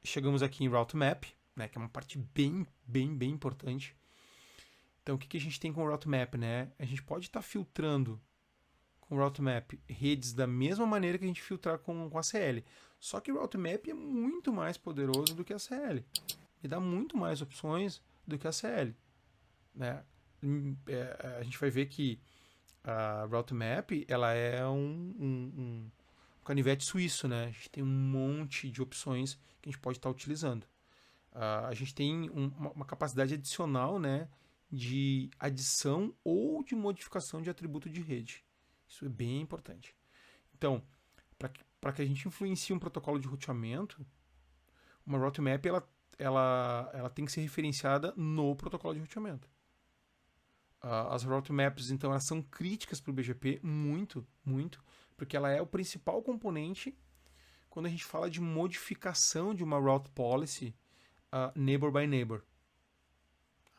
Chegamos aqui em Route Map, né, que é uma parte bem importante. Então, o que a gente tem com o Route Map, né? A gente pode estar filtrando com o Route Map redes da mesma maneira que a gente filtrar com a CL. Só que o Route Map é muito mais poderoso do que a CL. E dá muito mais opções do que a CL. Né? A gente vai ver que a Route Map ela é um canivete suíço, né? A gente tem um monte de opções que a gente pode estar utilizando. A gente tem uma capacidade adicional, né, de adição ou de modificação de atributo de rede. Isso é bem importante. Então, para que a gente influencie um protocolo de roteamento, uma route map ela tem que ser referenciada no protocolo de roteamento. As route maps, então, elas são críticas para o BGP, muito, porque ela é o principal componente quando a gente fala de modificação de uma route policy neighbor by neighbor.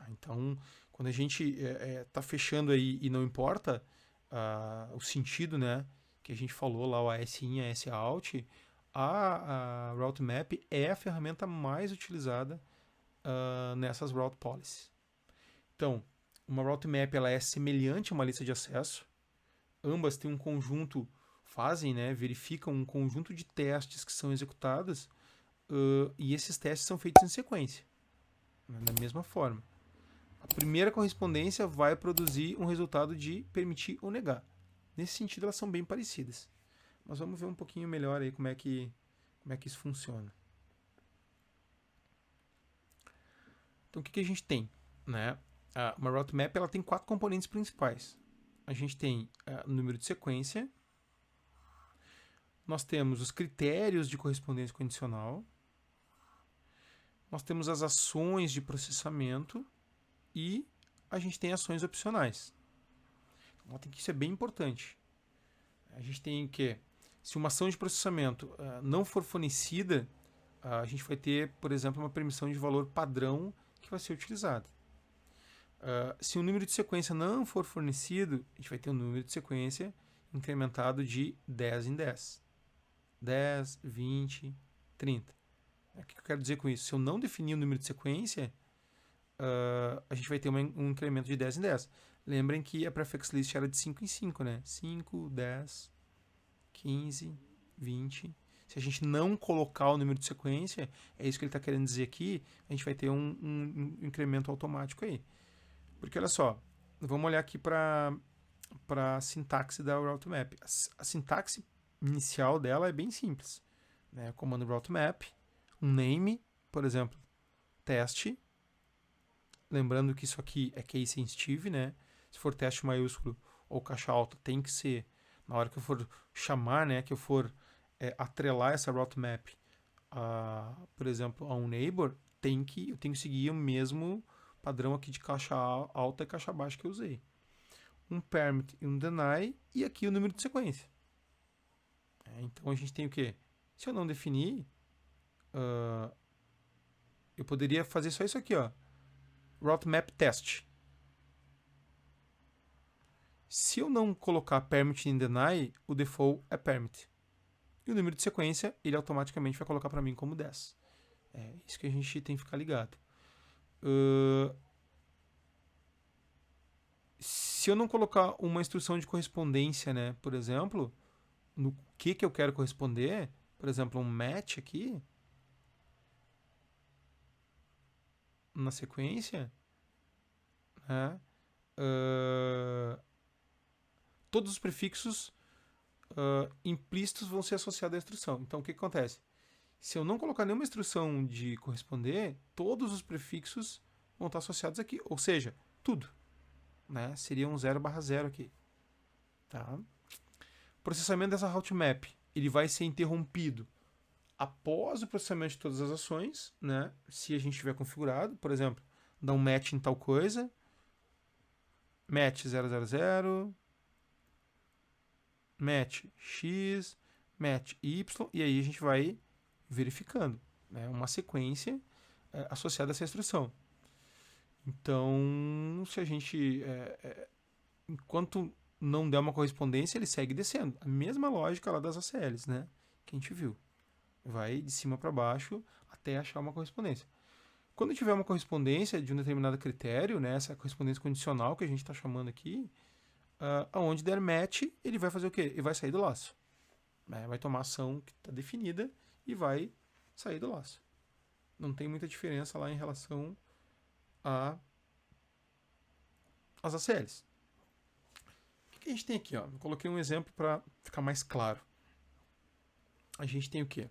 Então, quando a gente está fechando aí e não importa o sentido, né, que a gente falou lá, o AS-IN, AS-OUT, a Route Map é a ferramenta mais utilizada nessas Route Policies. Então, uma Route Map ela é semelhante a uma lista de acesso. Ambas têm um conjunto, né, verificam um conjunto de testes que são executados e esses testes são feitos em sequência, né, da mesma forma. A primeira correspondência vai produzir um resultado de permitir ou negar. Nesse sentido, elas são bem parecidas. Mas vamos ver um pouquinho melhor aí como é que isso funciona. Então, o que a gente tem? Né? Uma route map ela tem 4 componentes principais. A gente tem o número de sequência, nós temos os critérios de correspondência condicional, nós temos as ações de processamento e a gente tem ações opcionais. Então, isso é bem importante. A gente tem o quê? Se uma ação de processamento não for fornecida, a gente vai ter, por exemplo, uma permissão de valor padrão que vai ser utilizada. Se o número de sequência não for fornecido, a gente vai ter um número de sequência incrementado de 10 em 10. 10, 20, 30. O que eu quero dizer com isso? Se eu não definir o número de sequência, a gente vai ter um incremento de 10 em 10. Lembrem que a prefix list era de 5 em 5, né? 5, 10, 15, 20. Se a gente não colocar o número de sequência, é isso que ele está querendo dizer aqui, a gente vai ter um incremento automático aí. Porque olha só, vamos olhar aqui para a sintaxe da route map. A sintaxe inicial dela é bem simples. Né? Comando route map, um name, por exemplo, teste. Lembrando que isso aqui é case sensitive, né? Se for teste maiúsculo ou caixa alta, tem que ser, na hora que eu for chamar, né, que eu for atrelar essa route map, por exemplo, a um neighbor, eu tenho que seguir o mesmo padrão aqui de caixa alta e caixa baixa que eu usei. Um permit e um deny, e aqui o número de sequência. Então a gente tem o quê? Se eu não definir, eu poderia fazer só isso aqui, ó. Route map test. Se eu não colocar permit e deny, o default é permit. E o número de sequência, ele automaticamente vai colocar para mim como 10. É isso que a gente tem que ficar ligado. Se eu não colocar uma instrução de correspondência, né, por exemplo, no que eu quero corresponder, por exemplo, um match aqui, na sequência, né, todos os prefixos implícitos vão ser associados à instrução. Então, o que acontece? Se eu não colocar nenhuma instrução de corresponder, todos os prefixos vão estar associados aqui. Ou seja, tudo. Né? Seria um 0/0 aqui. Tá? O processamento dessa route map ele vai ser interrompido após o processamento de todas as ações, né? Se a gente tiver configurado, por exemplo, dar um match em tal coisa, match 000, match x, match y, e aí a gente vai verificando, né? Uma sequência associada a essa instrução. Então, se a gente, enquanto não der uma correspondência, ele segue descendo. A mesma lógica lá das ACLs, né? Que a gente viu. Vai de cima para baixo até achar uma correspondência. Quando tiver uma correspondência de um determinado critério, né, essa correspondência condicional que a gente está chamando aqui, aonde der match, ele vai fazer o quê? Ele vai sair do laço. Né? Vai tomar a ação que está definida e vai sair do laço. Não tem muita diferença lá em relação às ACLs. O que a gente tem aqui? Ó? Eu coloquei um exemplo para ficar mais claro. A gente tem o quê?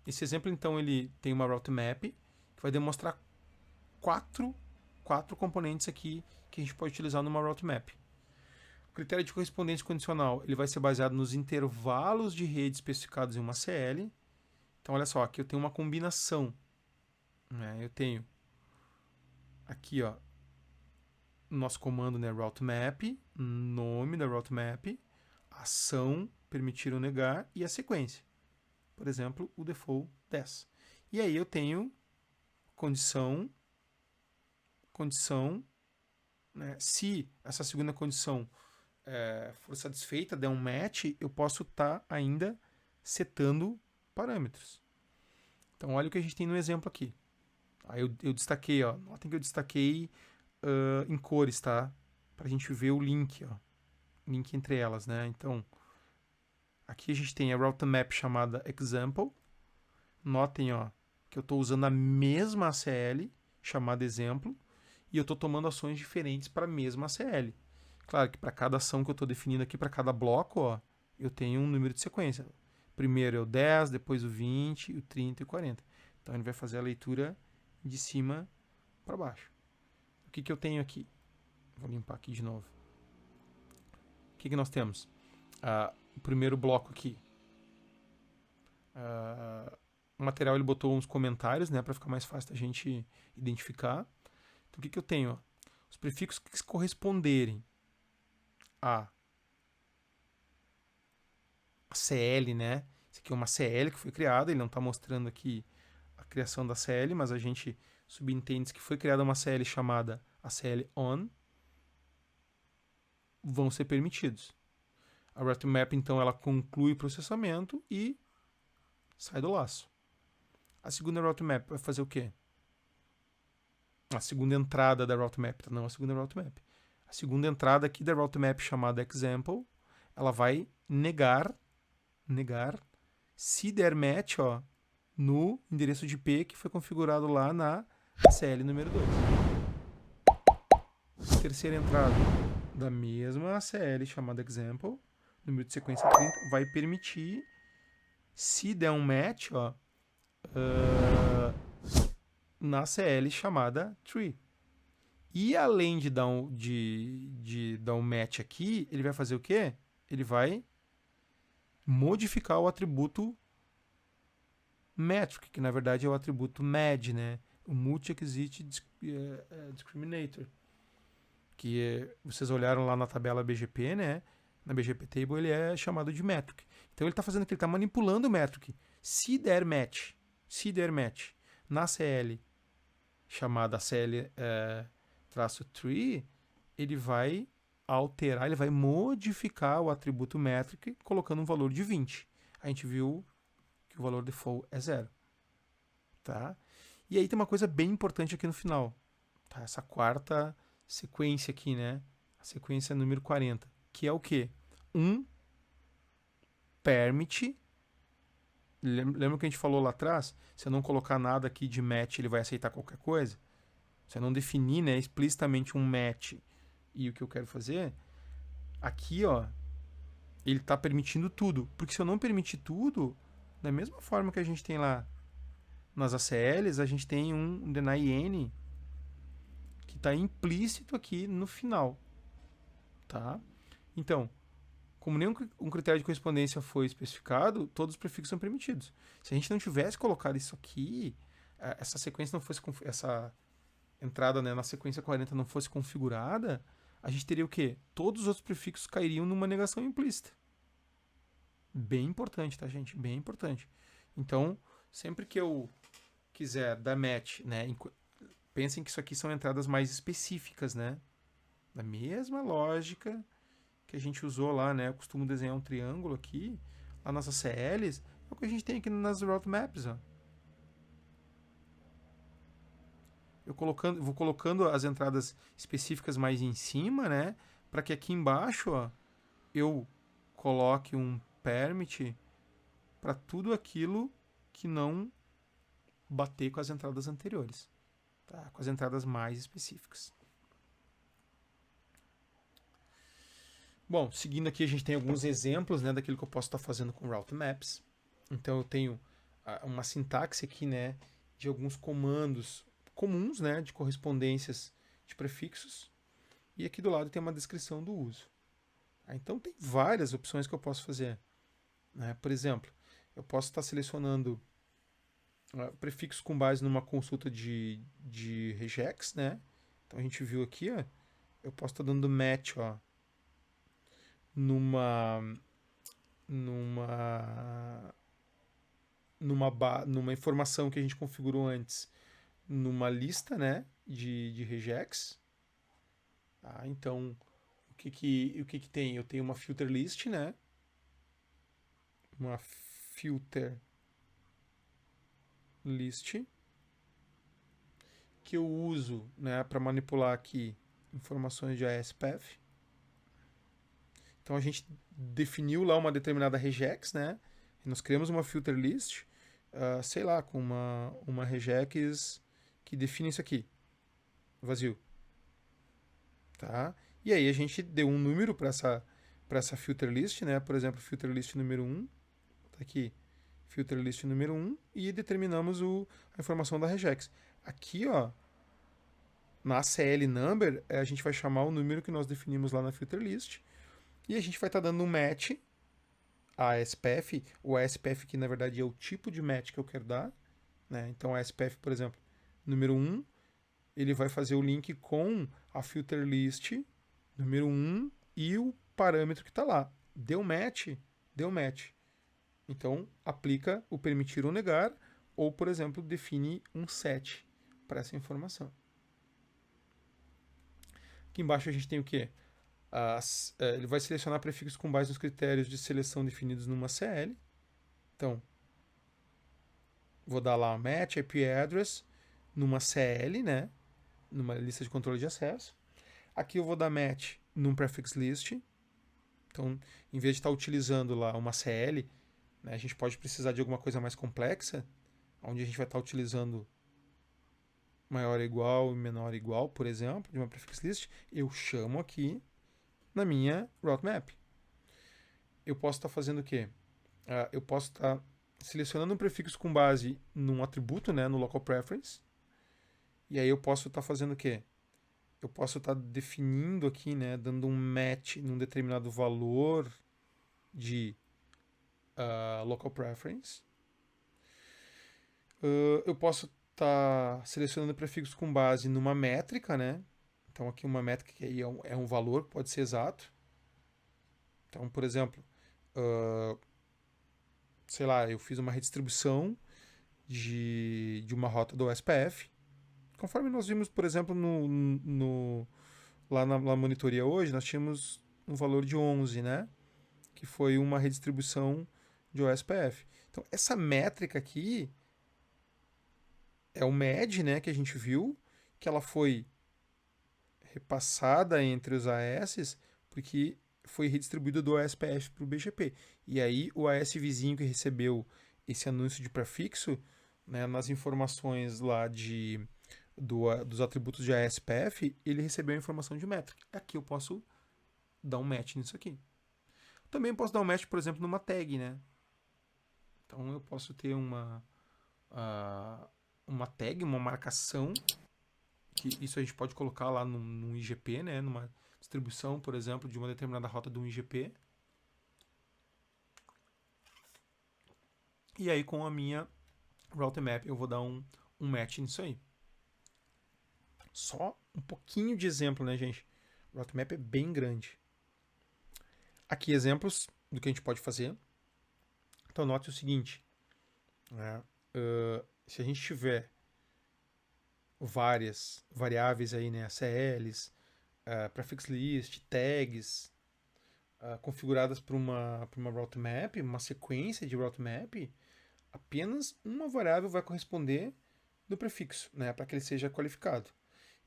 Esse exemplo, então, ele tem uma route map que vai demonstrar quatro componentes aqui que a gente pode utilizar numa route map. O critério de correspondência condicional ele vai ser baseado nos intervalos de rede especificados em uma CL. Então, olha só, aqui eu tenho uma combinação. Né? Eu tenho aqui, ó, nosso comando, né, route map, nome da route map, ação, permitir ou negar e a sequência. Por exemplo, o default 10. E aí eu tenho condição, né? Se essa segunda condição for satisfeita, der um match, eu posso estar ainda setando parâmetros. Então, olha o que a gente tem no exemplo aqui. Aí eu destaquei, ó, notem que eu destaquei em cores, tá? Para a gente ver o link, ó, link entre elas, né? Então, aqui a gente tem a route map chamada example. Notem, ó, que eu estou usando a mesma ACL chamada exemplo e eu estou tomando ações diferentes para a mesma ACL. Claro que para cada ação que eu estou definindo aqui, para cada bloco, ó, eu tenho um número de sequência. Primeiro é o 10, depois o 20, o 30 e o 40. Então ele vai fazer a leitura de cima para baixo. O que eu tenho aqui? Vou limpar aqui de novo. O que nós temos? O primeiro bloco aqui. O material ele botou uns comentários, né, para ficar mais fácil da gente identificar. Então, o que eu tenho? Os prefixos que se corresponderem a CL, né? Isso aqui é uma CL que foi criada, ele não está mostrando aqui a criação da CL, mas a gente subentende que foi criada uma CL chamada a CL on, vão ser permitidos. A route map, então, ela conclui o processamento e sai do laço. A segunda route map vai fazer o quê? A segunda entrada da route map, não a segunda route map. A segunda entrada aqui da route map chamada example, ela vai negar se der match, ó, no endereço de IP que foi configurado lá na CL número 2. Terceira entrada da mesma CL chamada example, número de sequência 30, vai permitir, se der um match, ó, na CL chamada tree. E além de dar um match aqui, ele vai fazer o quê? Ele vai modificar o atributo metric, que na verdade é o atributo MAD, né? O Multi-Exit Discriminator. Que vocês olharam lá na tabela BGP, né? Na BGP Table ele é chamado de metric. Então ele está fazendo o que? Ele está manipulando o metric. Se der match na CL chamada CL -tree, ele vai alterar, ele vai modificar o atributo metric colocando um valor de 20. A gente viu que o valor default é 0. Tá? E aí tem uma coisa bem importante aqui no final. Tá? Essa quarta sequência aqui, né? A sequência número 40. Que é o quê? Permit. Lembra que a gente falou lá atrás? Se eu não colocar nada aqui de match, ele vai aceitar qualquer coisa. Se eu não definir, né, explicitamente um match e o que eu quero fazer, aqui, ó, ele está permitindo tudo. Porque se eu não permitir tudo, da mesma forma que a gente tem lá nas ACLs, a gente tem um deny n que está implícito aqui no final. Tá? Então, como nenhum critério de correspondência foi especificado, todos os prefixos são permitidos. Se a gente não tivesse colocado isso aqui, essa sequência não fosse, essa entrada, né, na sequência 40 não fosse configurada, a gente teria o quê? Todos os outros prefixos cairiam numa negação implícita. Bem importante, tá, gente? Bem importante. Então, sempre que eu quiser dar match, né, pensem que isso aqui são entradas mais específicas, né? Da mesma lógica que a gente usou lá, né? Eu costumo desenhar um triângulo aqui. Lá nas ACLs, É o que a gente tem aqui nas route maps, ó. Vou colocando as entradas específicas mais em cima, né? Para que aqui embaixo, ó, eu coloque um permit para tudo aquilo que não bater com as entradas anteriores, tá? Com as entradas mais específicas. Bom, seguindo aqui a gente tem alguns exemplos, né, daquilo que eu posso estar fazendo com route maps. Então eu tenho uma sintaxe aqui, né, de alguns comandos comuns, né, de correspondências de prefixos. E aqui do lado tem uma descrição do uso. Então tem várias opções que eu posso fazer, né? Por exemplo, eu posso estar selecionando prefixos com base numa consulta de regex, né? Então a gente viu aqui, ó, eu posso estar dando match, ó, numa numa numa informação que a gente configurou antes, numa lista, né, de regex. Tá? Então, o que tem? Eu tenho uma filter list, né? Uma filter list que eu uso, né, para manipular aqui informações de ASPF. Então a gente definiu lá uma determinada regex, né? E nós criamos uma filter list, sei lá, com uma regex que define isso aqui, vazio, tá? E aí a gente deu um número para essa filter list, né? Por exemplo, filter list número 1, tá aqui, filter list número 1, e determinamos a informação da regex. Aqui, ó, na ACL number, a gente vai chamar o número que nós definimos lá na filter list, e a gente vai estar dando um match a SPF. O ASPF que na verdade é o tipo de match que eu quero dar, né? Então a SPF, por exemplo, número 1, ele vai fazer o link com a filter list número 1 e o parâmetro que está lá. Deu match, deu match. Então aplica o permitir ou negar, ou por exemplo, define um set para essa informação. Aqui embaixo a gente tem o quê? Ele vai selecionar prefixos com base nos critérios de seleção definidos numa CL. Então, vou dar lá match IP address numa CL, né? Numa lista de controle de acesso. Aqui eu vou dar match num prefix list. Então, em vez de estar utilizando lá uma CL, né, a gente pode precisar de alguma coisa mais complexa, onde a gente vai estar utilizando maior ou igual e menor ou igual, por exemplo, de uma prefix list. Eu chamo aqui na minha route map. Eu posso estar fazendo o quê? Eu posso estar selecionando um prefixo com base num atributo, né, no local preference. E aí eu posso estar fazendo o quê? Eu posso estar definindo aqui, né, dando um match num determinado valor de local preference. Eu posso estar selecionando prefixos com base numa métrica, né? Então aqui uma métrica que aí é um valor, pode ser exato. Então, por exemplo, sei lá, eu fiz uma redistribuição de uma rota do SPF. Conforme nós vimos, por exemplo, lá na monitoria hoje, nós tínhamos um valor de 11, né? Que foi uma redistribuição de OSPF. Então, essa métrica aqui é o MED, né, que a gente viu, que ela foi repassada entre os AS, porque foi redistribuída do ASPF para o BGP. E aí, o AS vizinho que recebeu esse anúncio de prefixo, né, nas informações lá dos atributos de ASPF, ele recebeu a informação de métrica. Aqui eu posso dar um match nisso aqui. Também posso dar um match, por exemplo, numa tag, né? Então eu posso ter uma tag, uma marcação, que isso a gente pode colocar lá num IGP, né? Numa distribuição, por exemplo, de uma determinada rota de um IGP. E aí com a minha route map eu vou dar um match nisso aí. Só um pouquinho de exemplo, né, gente? O route map é bem grande. Aqui exemplos do que a gente pode fazer. Então note o seguinte, né? Se a gente tiver várias variáveis aí, né, CLs, prefix list, tags, configuradas para uma route map, uma sequência de route map, apenas uma variável vai corresponder no prefixo, né, para que ele seja qualificado.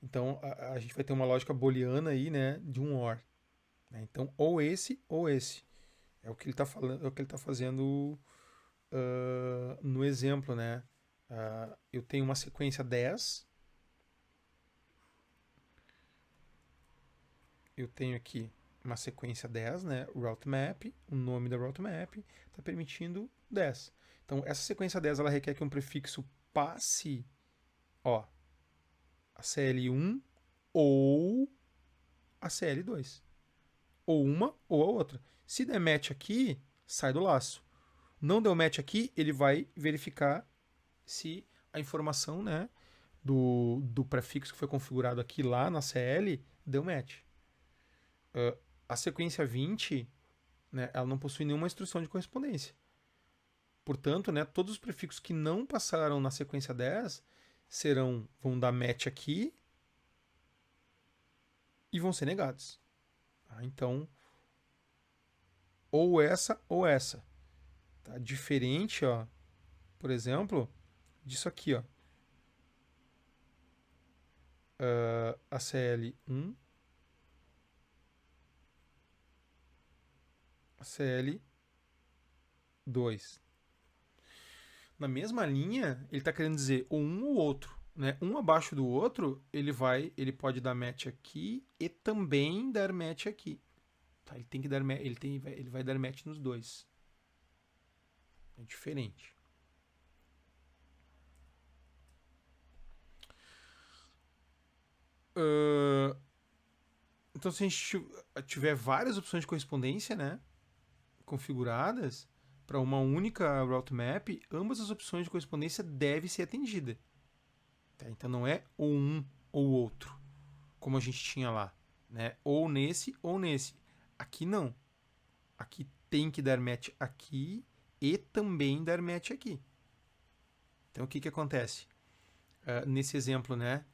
Então a gente vai ter uma lógica booleana aí, né, de um OR. Né? Então ou esse ou esse. É o que ele está falando, é o que ele está fazendo no exemplo, né? Eu tenho uma sequência 10. Eu tenho aqui uma sequência 10, né? Route map, o nome da route map está permitindo 10. Então, essa sequência 10 ela requer que um prefixo passe, ó, a CL1 ou a CL2. Ou uma ou a outra. Se der match aqui, sai do laço. Não deu match aqui, ele vai verificar se a informação, né, do prefixo que foi configurado aqui lá na CL deu match. A sequência 20, né, ela não possui nenhuma instrução de correspondência. Portanto, né, todos os prefixos que não passaram na sequência 10 vão dar match aqui e vão ser negados. Tá? Então, ou essa ou essa. Tá? Diferente, ó, por exemplo, disso aqui, ó. A CL1, a CL2. Na mesma linha, ele está querendo dizer ou um ou outro. Né? Um abaixo do outro, ele pode dar match aqui e também dar match aqui. Tá? Ele vai dar match nos dois. É diferente. Então, se a gente tiver várias opções de correspondência, né, configuradas para uma única route map, ambas as opções de correspondência devem ser atendidas. Tá? Então, não é ou um ou outro, como a gente tinha lá. Né? Ou nesse ou nesse. Aqui não. Aqui tem que dar match aqui e também dar match aqui. Então, o que acontece? Nesse exemplo, né?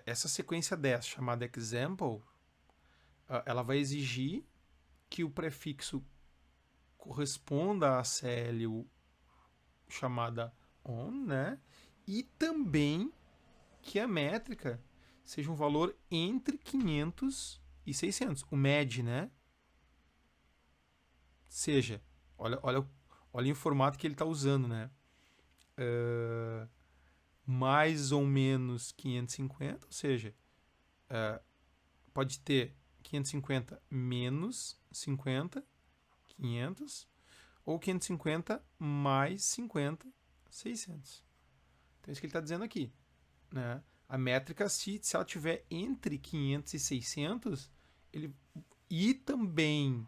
Essa sequência 10, chamada example, ela vai exigir que o prefixo corresponda à CL chamada on, né? E também que a métrica seja um valor entre 500 e 600. O MED, né? Seja, olha o formato que ele está usando, né? Mais ou menos 550, ou seja, pode ter 550 menos 50, 500, ou 550 mais 50, 600. Então é isso que ele está dizendo aqui. Né? A métrica, se ela tiver entre 500 e 600, e também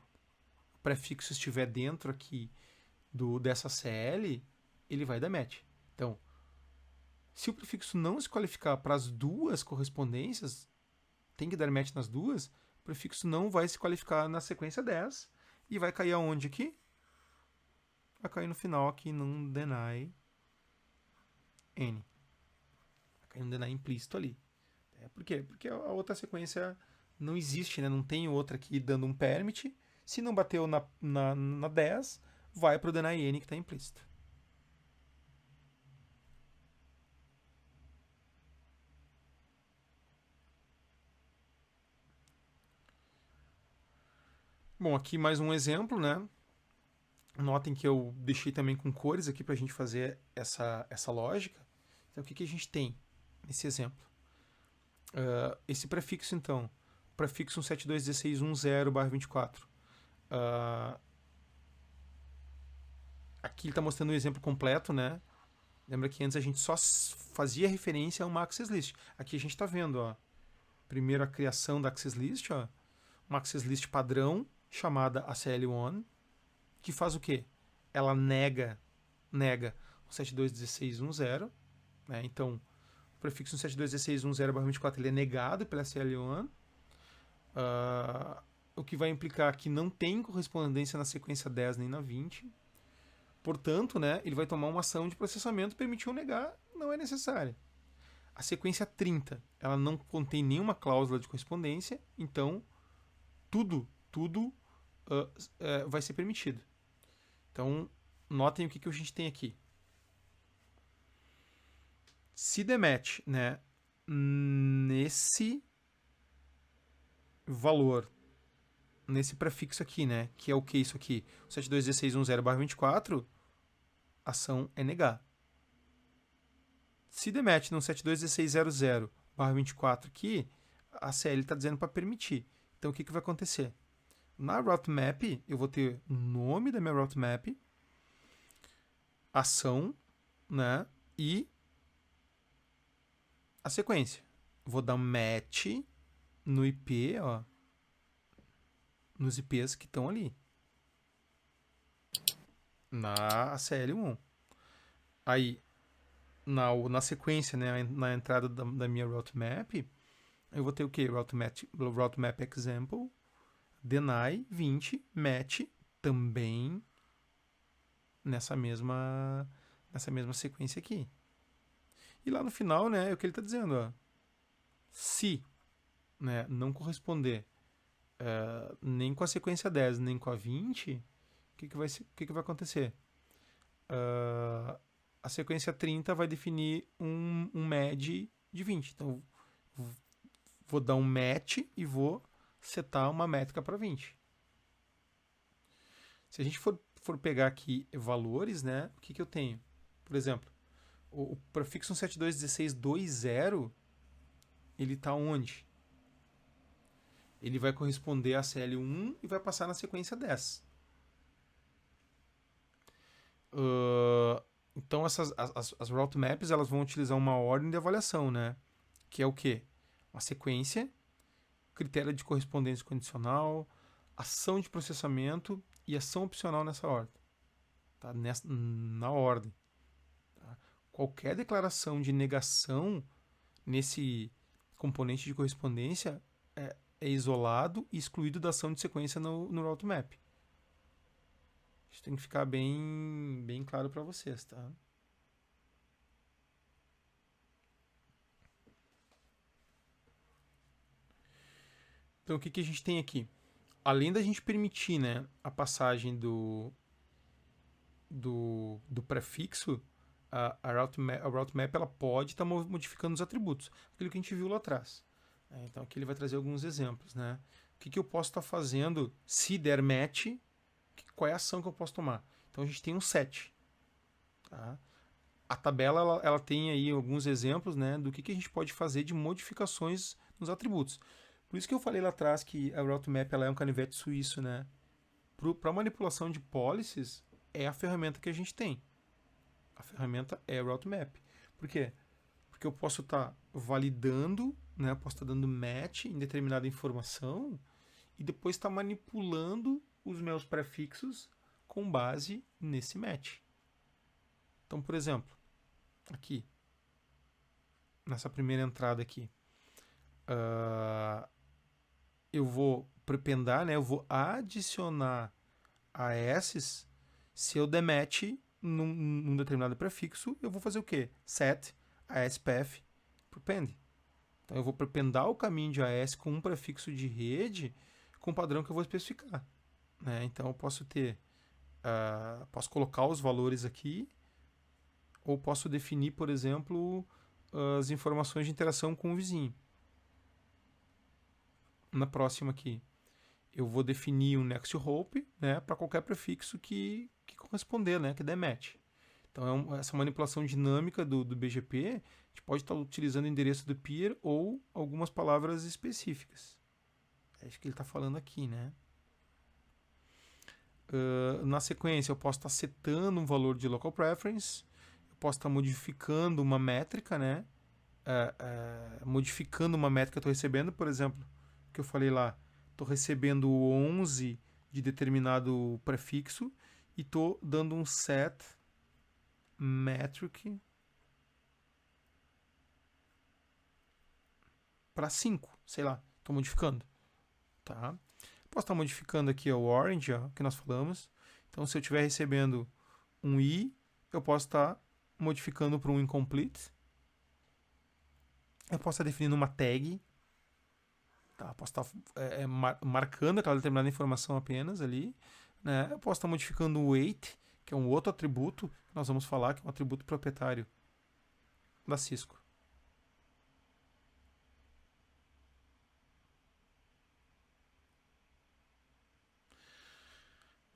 o prefixo estiver dentro aqui dessa CL, ele vai dar match. Então, se o prefixo não se qualificar para as duas correspondências, tem que dar match nas duas, o prefixo não vai se qualificar na sequência 10 e vai cair aonde aqui? Vai cair no final aqui num deny n. Vai cair num deny implícito ali. Por quê? Porque a outra sequência não existe, né? Não tem outra aqui dando um permit. Se não bateu na 10, vai para o deny n que está implícito. Bom, aqui mais um exemplo, né? Notem que eu deixei também com cores aqui para a gente fazer essa lógica. Então, o que a gente tem nesse exemplo? Esse prefixo, então, prefixo 172.16.10/24. Aqui ele está mostrando o exemplo completo, né? Lembra que antes a gente só fazia referência a uma access list. Aqui a gente está vendo, ó, primeiro a criação da access list, ó, uma access list padrão chamada ACL1, que faz o quê? Ela nega o 72.16.10, né? Então, o prefixo 172.16.10/24 ele é negado pela ACL1, o que vai implicar que não tem correspondência na sequência 10 nem na 20. Portanto, né, ele vai tomar uma ação de processamento, permitir ou negar, não é necessária. A sequência 30, ela não contém nenhuma cláusula de correspondência, então tudo vai ser permitido. Então, notem o que a gente tem aqui. Se der match, né, nesse valor, nesse prefixo aqui, né, que é o que isso aqui? 721610/24, a ação é negar. Se der match no 721600/24 aqui, a CL está dizendo para permitir. Então, o que vai acontecer? Na route map, eu vou ter o nome da minha route map, ação, né, e a sequência. Vou dar um match no IP, ó, nos IPs que estão ali, na CL1. Aí, na sequência, né, na entrada da minha route map, eu vou ter o quê? Route map example, deny 20, match também nessa mesma sequência aqui. E lá no final, né, é o que ele está dizendo, ó. Se, né, não corresponder nem com a sequência 10, nem com a 20, o que vai acontecer? A sequência 30 vai definir um match de 20. Então, vou dar um match e vou setar uma métrica para 20. Se a gente for pegar aqui valores, né, o que eu tenho? Por exemplo, o prefixo 1721620, ele está onde? Ele vai corresponder a CL1 e vai passar na sequência 10. Então, as route maps elas vão utilizar uma ordem de avaliação, né? Que é o quê? Uma sequência, critério de correspondência condicional, ação de processamento e ação opcional nessa ordem. Tá? Na ordem. Tá? Qualquer declaração de negação nesse componente de correspondência é isolado e excluído da ação de sequência no route map. Isso tem que ficar bem claro para vocês, tá? Então, o que a gente tem aqui? Além da gente permitir, né, a passagem do prefixo, a route map ela pode estar modificando os atributos. Aquilo que a gente viu lá atrás. Então, aqui ele vai trazer alguns exemplos, né? O que eu posso estar fazendo se der match, qual é a ação que eu posso tomar? Então, a gente tem um set. Tá? A tabela ela tem aí alguns exemplos, né, do que a gente pode fazer de modificações nos atributos. Por isso que eu falei lá atrás que a route map ela é um canivete suíço, né? Para manipulação de policies, é a ferramenta que a gente tem. A ferramenta é a route map. Por quê? Porque eu posso estar validando, né? Posso estar dando match em determinada informação e depois estar manipulando os meus prefixos com base nesse match. Então, por exemplo, aqui, nessa primeira entrada aqui, eu vou prependar, né? Eu vou adicionar AS. Se eu der match num determinado prefixo, eu vou fazer o quê? Set ASPath prepend. Então, eu vou prependar o caminho de AS com um prefixo de rede com o padrão que eu vou especificar. Né? Então, eu posso ter... posso colocar os valores aqui, ou posso definir, por exemplo, as informações de interação com o vizinho. Na próxima aqui, eu vou definir um next hope, né, para qualquer prefixo que corresponder, né, que der match. Então, essa manipulação dinâmica do BGP, a gente pode estar utilizando o endereço do peer ou algumas palavras específicas. É isso que ele está falando aqui, né? Na sequência, eu posso estar setando um valor de local preference, eu posso estar modificando uma métrica, né? Modificando uma métrica que eu estou recebendo, por exemplo, que eu falei lá, estou recebendo 11 de determinado prefixo e estou dando um set metric para 5, sei lá, estou modificando. Tá? Posso estar modificando aqui o orange, ó, que nós falamos. Então, se eu estiver recebendo um i, eu posso estar modificando para um incomplete. Eu posso estar definindo uma tag. Tá? Posso estar marcando aquela determinada informação apenas ali. Né? Eu posso estar modificando o weight, que é um outro atributo que nós vamos falar, que é um atributo proprietário da Cisco.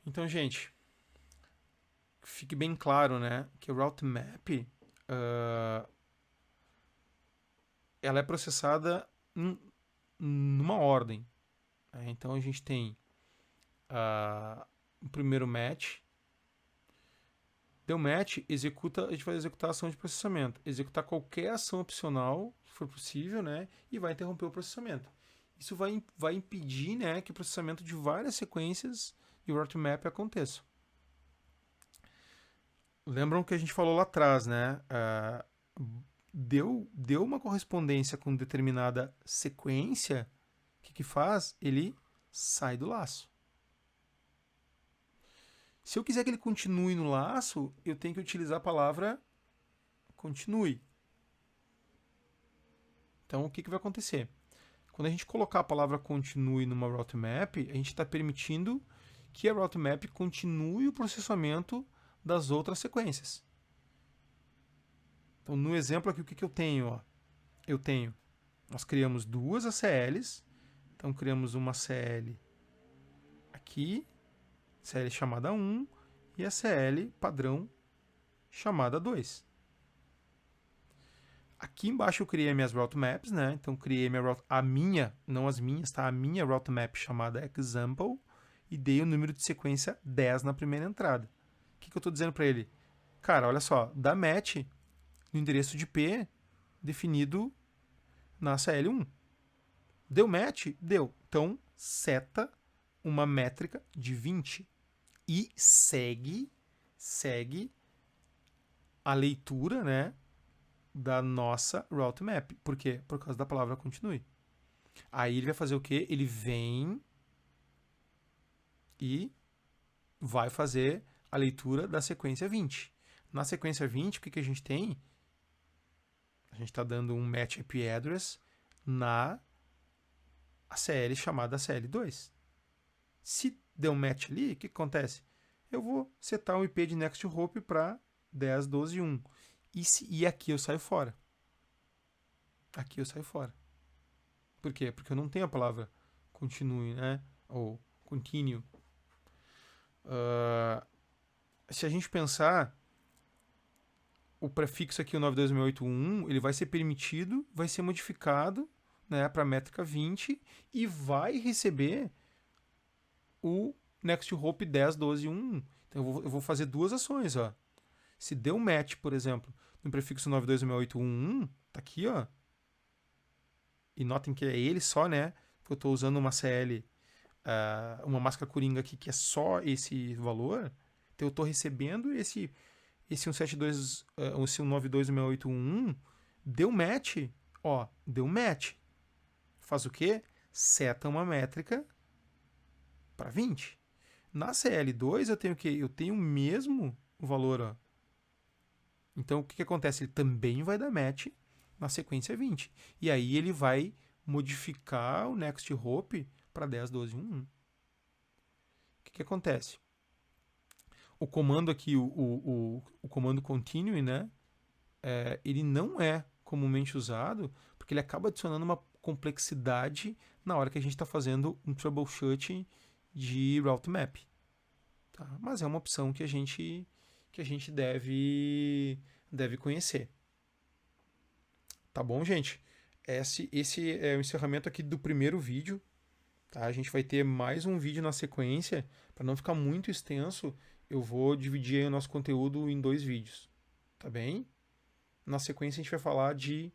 Então, gente, fique bem claro, né, que o Route Map ela é processada numa ordem. Né? Então, a gente tem o primeiro match. Deu match, a gente vai executar a ação de processamento. Executar qualquer ação opcional, se for possível, né, e vai interromper o processamento. Isso vai impedir, né, que o processamento de várias sequências de Route Map aconteça. Lembram que a gente falou lá atrás, né? Deu uma correspondência com determinada sequência, o que faz? Ele sai do laço. Se eu quiser que ele continue no laço, eu tenho que utilizar a palavra continue. Então, o que vai acontecer? Quando a gente colocar a palavra continue numa route map, a gente está permitindo que a route map continue o processamento das outras sequências. Então, no exemplo aqui, o que eu tenho? Ó? Nós criamos duas ACLs. Então, criamos uma CL aqui, CL chamada 1, e a CL padrão chamada 2. Aqui embaixo eu criei minhas route maps, né? Então, criei a minha, não as minhas, tá? A minha route map chamada example, e dei o número de sequência 10 na primeira entrada. O que eu estou dizendo para ele? Cara, olha só, dá match no endereço de IP definido na CL1. Deu match? Deu. Então, seta uma métrica de 20 e segue a leitura, né, da nossa route map. Por quê? Por causa da palavra continue. Aí ele vai fazer o quê? Ele vem e vai fazer a leitura da sequência 20. Na sequência 20, o que a gente tem? A gente está dando um match IP address na ACL chamada CL2. Se deu um match ali, o que acontece? Eu vou setar um IP de next hop para 10.12.1. E aqui eu saio fora. Aqui eu saio fora. Por quê? Porque eu não tenho a palavra continue, né? Ou continue. Se a gente pensar, o prefixo aqui, o 92681, ele vai ser permitido, vai ser modificado, né, para a métrica 20 e vai receber o next hop 10.12.1. Então eu vou fazer duas ações. Ó. Se deu match, por exemplo, no prefixo 92681, tá aqui, ó. E notem que é ele só, né? Porque eu estou usando uma CL, uma máscara coringa aqui que é só esse valor. Então eu estou recebendo esse 172, esse 192.681, deu match, ó, deu match. Faz o quê? Seta uma métrica para 20. Na CL2 eu tenho o quê? Eu tenho o mesmo valor, ó. Então o que acontece? Ele também vai dar match na sequência 20. E aí ele vai modificar o next hop para 10.12.1. O que acontece? O comando aqui, o comando continue, né? Ele não é comumente usado porque ele acaba adicionando uma complexidade na hora que a gente está fazendo um troubleshooting de route map. Tá? Mas é uma opção que a gente deve conhecer. Tá bom, gente? Esse é o encerramento aqui do primeiro vídeo. Tá? A gente vai ter mais um vídeo na sequência. Para não ficar muito extenso, eu vou dividir aí o nosso conteúdo em 2 vídeos. Tá bem? Na sequência, a gente vai falar de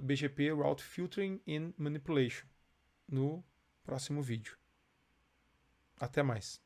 BGP Route Filtering and Manipulation no próximo vídeo. Até mais.